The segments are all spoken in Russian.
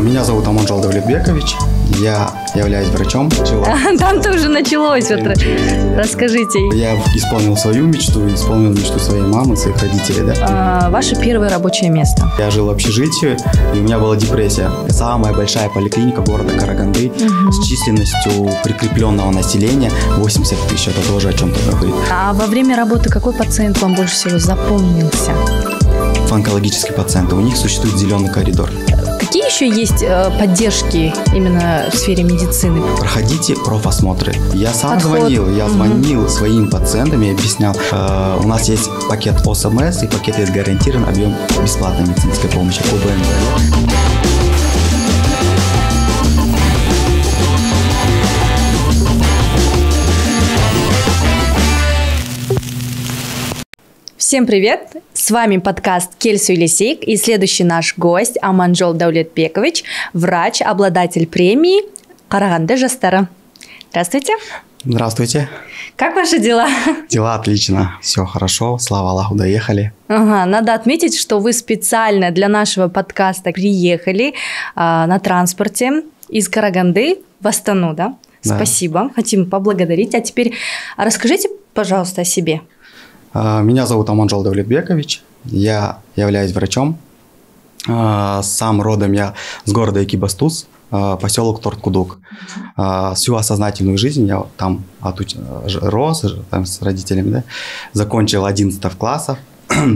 Меня зовут Аманжол Давлетбекович, я являюсь врачом. Там-то уже началось. Расскажите. Я исполнил свою мечту, исполнил мечту своей мамы, своих родителей. Да? Ваше первое рабочее место? Я жил в общежитии, и у меня была депрессия. Самая большая поликлиника города Караганды с численностью прикрепленного населения 80 тысяч. Это тоже о чем-то говорит. А во время работы какой пациент вам больше всего запомнился? Онкологические пациенты. У них существует зеленый коридор. Какие еще есть поддержки именно в сфере медицины? Проходите профосмотры. Я сам звонил своим пациентам и объяснял. У нас есть пакет ОСМС и пакет есть гарантированный объем бесплатной медицинской помощи ОБМ. Всем привет! С вами подкаст Кельсу Елисейк и следующий наш гость Аманжол Давлетбекович, врач, обладатель премии Караганды жастары. Здравствуйте! Здравствуйте! Как ваши дела? Дела отлично, все хорошо, слава Аллаху, доехали. Надо отметить, что вы специально для нашего подкаста приехали на транспорте из Караганды в Астану, да? Да. Спасибо, хотим поблагодарить. А теперь расскажите, пожалуйста, о себе. Меня зовут Аманжол Давлетбекович, я являюсь врачом. Сам родом я с города Экибастуз, поселок Торткудук. Всю осознательную жизнь я там рос там, с родителями, да, закончил 11 класса.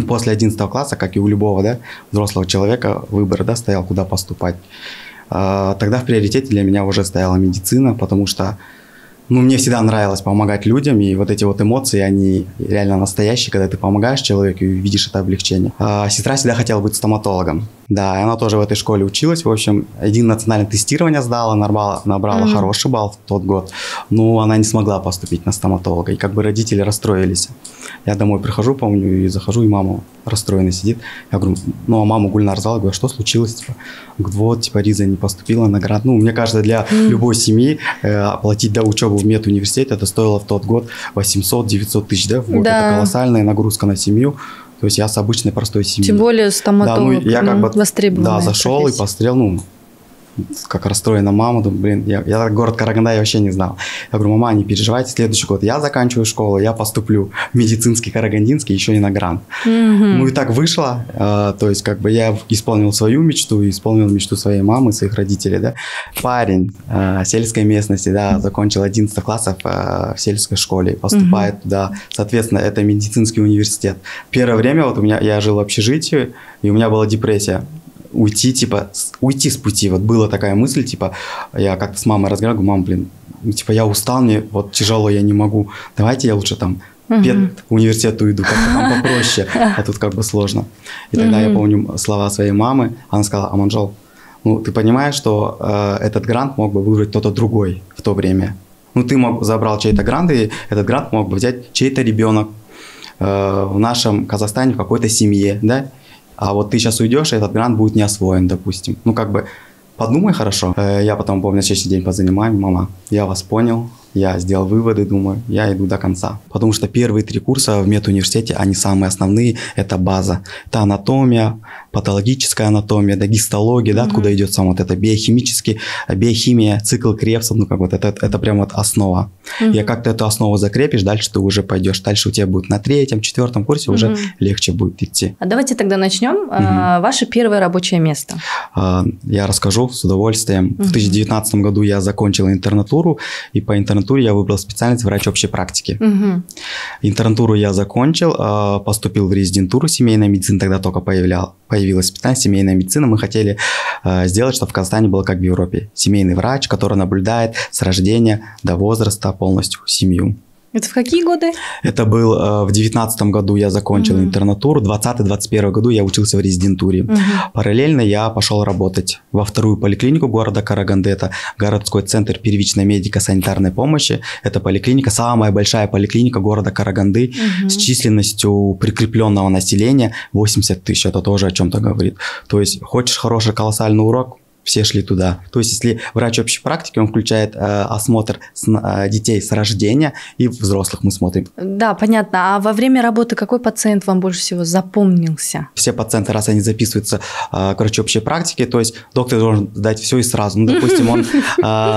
После 11 класса, как и у любого взрослого человека, выбор стоял, куда поступать. Тогда в приоритете для меня уже стояла медицина, потому что мне всегда нравилось помогать людям, и вот эти вот эмоции, они реально настоящие, когда ты помогаешь человеку и видишь это облегчение. Сестра всегда хотела быть стоматологом. Да, и она тоже в этой школе училась. В общем, один национальное тестирование сдала, набрала хороший балл в тот год, но она не смогла поступить на стоматолога, и родители расстроились. Я домой прихожу, помню, и захожу, и мама расстроена сидит. Я говорю, а мама Гульнар зала, говорю, что случилось? Говорит, вот, Риза не поступила на грант. Мне кажется, для любой семьи оплатить учебу в медуниверситете, это стоило в тот год 800-900 тысяч, в год. Да. Это колоссальная нагрузка на семью. То есть я с обычной простой семьей. Тем более стоматолог востребованная зашел профессия. И посмотрел, как расстроена мама, думаю, я город Караганда я вообще не знал. Я говорю, мама, не переживайте, следующий год я заканчиваю школу, я поступлю в медицинский карагандинский, еще и на грант. И так вышло, то есть я исполнил свою мечту, исполнил мечту своей мамы, своих родителей, да. Парень сельской местности, закончил 11 классов в сельской школе, поступает туда, соответственно, это медицинский университет. Первое время я жил в общежитии, и у меня была депрессия. Уйти с пути. Была такая мысль, я как-то с мамой разговаривал, говорю, мам, я устал, мне тяжело, я не могу. Давайте я лучше педуниверситет уйду, как-то там попроще, а тут сложно. И тогда я помню слова своей мамы, она сказала, Аманжол, ты понимаешь, что этот грант мог бы выбрать кто-то другой в то время. Ты забрал чей-то грант, и этот грант мог бы взять чей-то ребенок в нашем Казахстане, в какой-то семье, да? А вот ты сейчас уйдешь, и этот грант будет не освоен, допустим. Подумай хорошо. Я потом, помню, на следующий день позанимаюсь, мама, я вас понял, я сделал выводы, думаю, я иду до конца. Потому что первые 3 курса в медуниверситете, они самые основные, это база. Это анатомия, патологическая анатомия, гистология, откуда идет сам это биохимия, цикл Крепса, это прям основа. И как ты эту основу закрепишь, дальше ты уже пойдешь. Дальше у тебя будет на 3-4 курсе уже легче будет идти. А давайте тогда начнем. Ваше первое рабочее место. Я расскажу с удовольствием. В 2019 году я закончил интернатуру, и по интернатуре я выбрал специальность врач общей практики. Интернатуру я закончил, поступил в резидентуру семейной медицины, тогда только появилась специальность семейная медицина. Мы хотели сделать, чтобы в Казахстане было как в Европе. Семейный врач, который наблюдает с рождения до возраста полностью семью. Это в какие годы? Это был в 2019 году я закончил интернатуру, в 2020-2021 году я учился в резидентуре. Параллельно я пошел работать во вторую поликлинику города Караганды, это городской центр первичной медико-санитарной помощи. Это поликлиника, самая большая поликлиника города Караганды с численностью прикрепленного населения 80 тысяч, это тоже о чем-то говорит. То есть хочешь хороший колоссальный урок, все шли туда. То есть, если врач общей практики, он включает осмотр детей с рождения и взрослых мы смотрим. Да, понятно. А во время работы какой пациент вам больше всего запомнился? Все пациенты, раз они записываются к врачу общей практики, то есть доктор должен дать все и сразу. Ну, допустим, он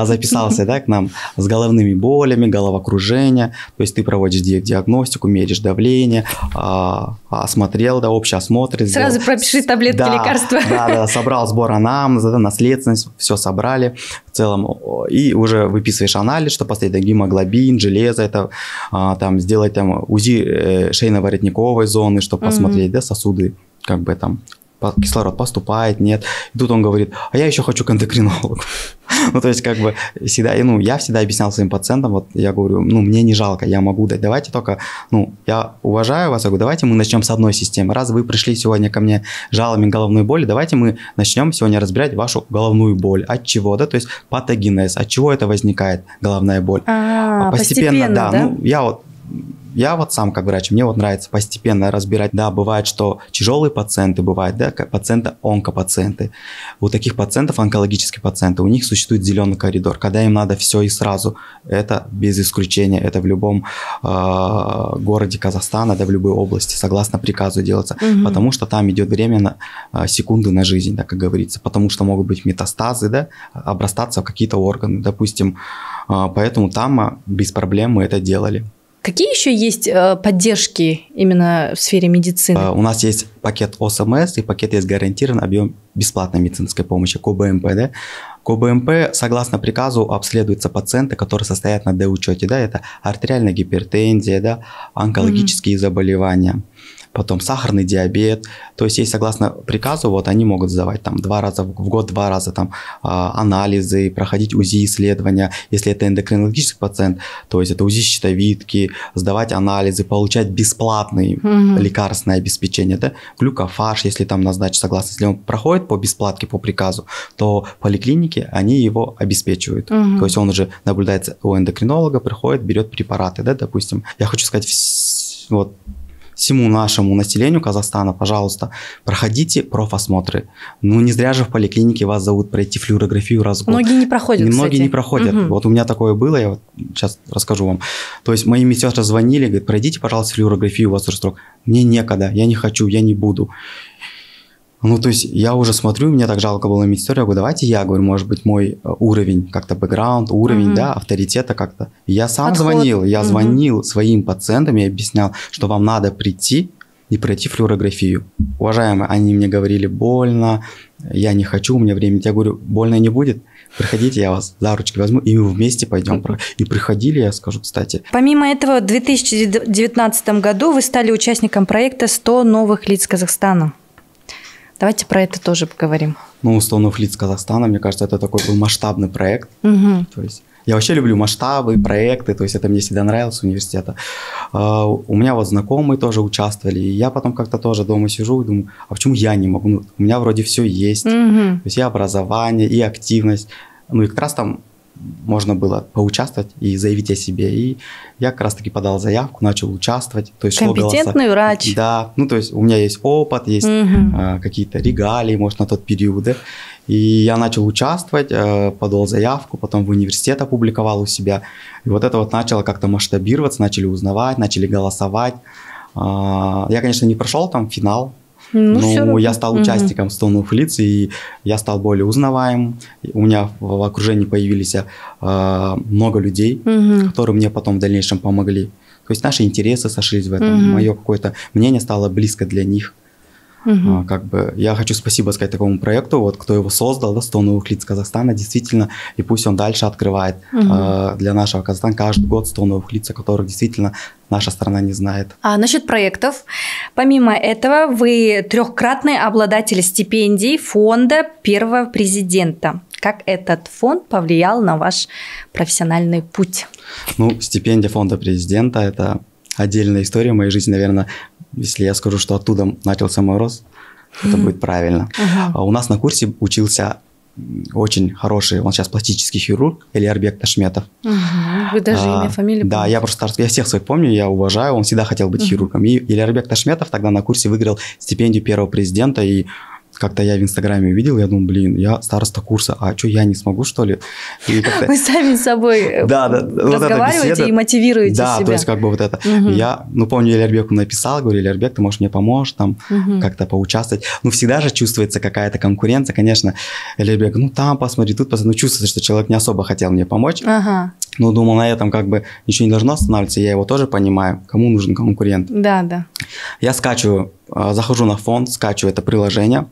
записался, да, к нам с головными болями, головокружение, то есть ты проводишь диагностику, меряешь давление, осмотрел, да, общий осмотр. Сразу пропиши таблетки, лекарства. Да, собрал сбор анамнеза, да, наследственность, все собрали в целом, и уже выписываешь анализ, что посмотреть гемоглобин, железо, это там сделать там УЗИ шейно-воротниковой зоны, чтобы посмотреть, да, сосуды, как бы там кислород поступает, нет. И тут он говорит, а я еще хочу к эндокринологу. Ну, то есть, как бы, всегда, ну, я всегда объяснял своим пациентам, вот, я говорю, ну, мне не жалко, я могу дать, давайте только, ну, я уважаю вас, я говорю, давайте мы начнем с одной системы. Раз вы пришли сегодня ко мне с жалобами головной боли, давайте мы начнем сегодня разбирать вашу головную боль. От чего, да, то есть, патогенез, от чего это возникает, головная боль. Постепенно, да, ну, я вот сам как врач, мне вот нравится постепенно разбирать. Да, бывает, что тяжелые пациенты, бывают, да, пациенты, онкопациенты. У таких пациентов, онкологические пациенты, у них существует зеленый коридор, когда им надо все и сразу. Это без исключения, это в любом городе Казахстана, да, в любой области, согласно приказу делается. Потому что там идет время на секунды на жизнь, да, как говорится. Потому что могут быть метастазы, да, обрастаться в какие-то органы, допустим. Поэтому там без проблем мы это делали. Какие еще есть поддержки именно в сфере медицины? У нас есть пакет ОСМС и пакет есть гарантированный объем бесплатной медицинской помощи, КОБМП. Да? КОБМП, согласно приказу, обследуются пациенты, которые состоят на Д-учете. Да? Это артериальная гипертензия, да? Онкологические заболевания, потом сахарный диабет. То есть, если согласно приказу, вот они могут сдавать там 2 раза в год, 2 раза там анализы, проходить УЗИ-исследования. Если это эндокринологический пациент, то есть это УЗИ щитовидки, сдавать анализы, получать бесплатные лекарственное обеспечение, да? Глюкофаж, если там назначить согласно. Если он проходит по бесплатке, по приказу, то поликлиники, они его обеспечивают. То есть он уже наблюдается у эндокринолога, приходит, берет препараты, да, допустим. Я хочу сказать, вот, всему нашему населению Казахстана, пожалуйста, проходите профосмотры. Ну, не зря же в поликлинике вас зовут пройти флюорографию раз в год. Многие не проходят, Многие не проходят. Вот у меня такое было, я вот сейчас расскажу вам. То есть мои медсестры звонили, говорят, пройдите, пожалуйста, флюорографию, у вас уже срок. Мне некогда, я не хочу, я не буду. Ну, то есть я уже смотрю, мне так жалко было на медсестер, я говорю, давайте я, говорю, может быть, мой уровень, как-то бэкграунд, уровень, да, авторитета как-то. Я сам звонил, я звонил своим пациентам и объяснял, что вам надо прийти и пройти флюорографию. Уважаемые, они мне говорили, больно, я не хочу, у меня времени. Я говорю, больно не будет, приходите, я вас за ручки возьму, и мы вместе пойдем. И приходили, я скажу, кстати. Помимо этого, в 2019 году вы стали участником проекта «100 новых лиц Казахстана». Давайте про это тоже поговорим. Ну, 100 новых лиц Казахстана, мне кажется, это такой был масштабный проект. То есть, я вообще люблю масштабы, проекты, то есть это мне всегда нравилось с университета. У меня вот знакомые тоже участвовали, и я потом как-то тоже дома сижу и думаю, а почему я не могу? Ну, у меня вроде все есть, то есть и образование, и активность, ну и как раз там можно было поучаствовать и заявить о себе. И я как раз-таки подал заявку, начал участвовать. То есть компетентный врач. Да, ну то есть у меня есть опыт, есть какие-то регалии, может, на тот период. Да? И я начал участвовать, подал заявку, потом в университет опубликовал у себя. И вот это вот начало как-то масштабироваться, начали узнавать, начали голосовать. Я, конечно, не прошел там финал, но я стал участником 100 новых лиц, и я стал более узнаваемым. У меня в окружении появились много людей, которые мне потом в дальнейшем помогли. То есть наши интересы сошлись в этом, мое какое-то мнение стало близко для них. Как бы я хочу спасибо сказать такому проекту, вот кто его создал, да, 100 новых лиц Казахстана, действительно, и пусть он дальше открывает для нашего Казахстана каждый год 100 новых лиц, о которых действительно наша страна не знает. А насчет проектов, помимо этого, вы 3-кратный обладатель стипендий фонда первого президента. Как этот фонд повлиял на ваш профессиональный путь? Ну, стипендия фонда президента – это отдельная история в моей жизни, наверное. Если я скажу, что оттуда начался мой рост, это будет правильно. У нас на курсе учился очень хороший, он сейчас пластический хирург, Элиарбек Ташметов. Вы даже имя, фамилию помните? Да, я просто я всех своих помню, я уважаю, он всегда хотел быть хирургом. И Элиарбек Ташметов тогда на курсе выиграл стипендию первого президента, и как-то я в Инстаграме увидел, я думаю, блин, я староста курса, а что, я не смогу, что ли? Вы сами с собой разговариваете и мотивируете себя. Да, то есть как бы вот это. Я, помню, Элербеку написал, говорю, Элербек, ты, может, мне поможешь там как-то поучаствовать. Всегда же чувствуется какая-то конкуренция, конечно. Элербек, там посмотри, тут посмотри. Чувствуется, что человек не особо хотел мне помочь. Но думал, на этом как бы ничего не должно останавливаться, я его тоже понимаю, кому нужен конкурент. Да. Я захожу на фонд, скачиваю это приложение,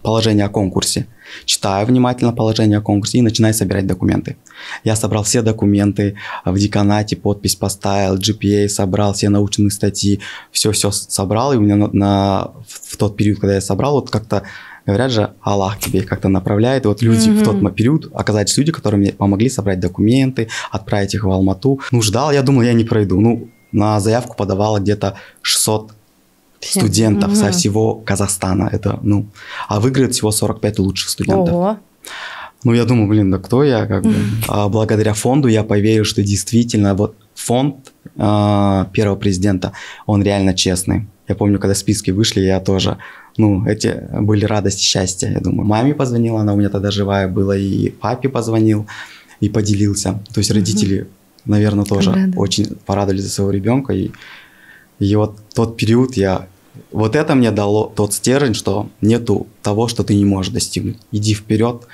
положение о конкурсе, читаю внимательно положение о конкурсе и начинаю собирать документы. Я собрал все документы в деканате, подпись поставил, GPA собрал, все научные статьи, все собрал, и у меня в тот период, когда я собрал, вот как-то говорят же, Аллах тебе как-то направляет. И вот люди в тот период, оказались люди, которые мне помогли собрать документы, отправить их в Алмату. Ждал, я думал, я не пройду. На заявку подавало где-то 600 студентов со всего Казахстана. Это, а выиграют всего 45 лучших студентов. Ого. Я думаю, блин, да кто я? Как бы. А благодаря фонду я поверил, что действительно вот фонд первого президента, он реально честный. Я помню, когда списки вышли, я тоже, эти были радость и счастье. Я думаю, маме позвонила, она у меня тогда живая была, и папе позвонил, и поделился. То есть родители, наверное, тоже очень порадовались за своего ребенка. И вот тот период вот это мне дало тот стержень, что нету того, что ты не можешь достигнуть. Иди вперед.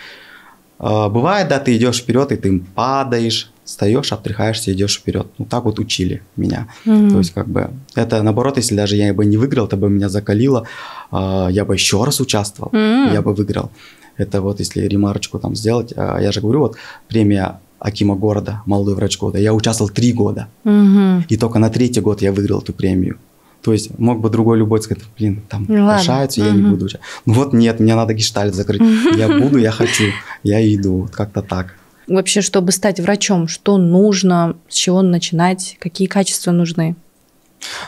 Бывает, да, ты идешь вперед, и ты падаешь, встаешь, обтряхаешься, идешь вперед. Так вот учили меня. То есть как бы это наоборот, если даже я бы не выиграл, это бы меня закалило, я бы еще раз участвовал, я бы выиграл. Это вот если ремарочку там сделать, я же говорю, вот премия Акима города, молодой врач года, я участвовал 3 года. И только на 3-й год я выиграл эту премию. То есть мог бы другой любой сказать, блин, там решаются, я не буду участвовать. Нет, мне надо гештальт закрыть. Я буду, я хочу, я иду. Вот как-то так. Вообще, чтобы стать врачом, что нужно, с чего начинать, какие качества нужны?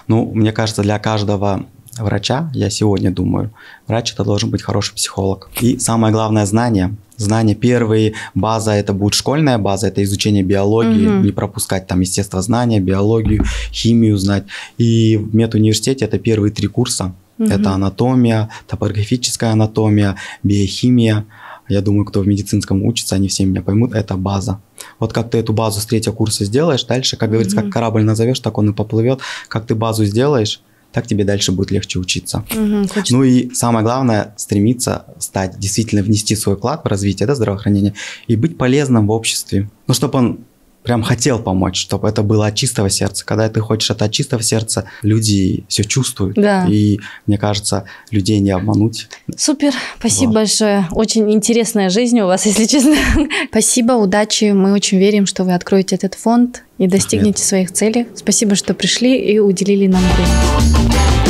Мне кажется, для каждого врача, я сегодня думаю, врач это должен быть хороший психолог. И самое главное знание. Знания первые, база это будет школьная база, это изучение биологии, не пропускать там естествознание, биологию, химию знать. И в медуниверситете это первые 3 курса. Это анатомия, топографическая анатомия, биохимия. Я думаю, кто в медицинском учится, они все меня поймут, это база. Вот как ты эту базу с 3-го курса сделаешь, дальше, как говорится, как корабль назовешь, так он и поплывет. Как ты базу сделаешь, так тебе дальше будет легче учиться. И самое главное, стремиться стать, действительно внести свой вклад в развитие здравоохранения и быть полезным в обществе. Чтобы он прям хотел помочь, чтобы это было от чистого сердца. Когда ты хочешь это от чистого сердца, люди все чувствуют. Да. И мне кажется, людей не обмануть. Супер, спасибо большое. Очень интересная жизнь у вас, если честно. Спасибо, удачи. Мы очень верим, что вы откроете этот фонд и достигнете своих целей. Спасибо, что пришли и уделили нам время.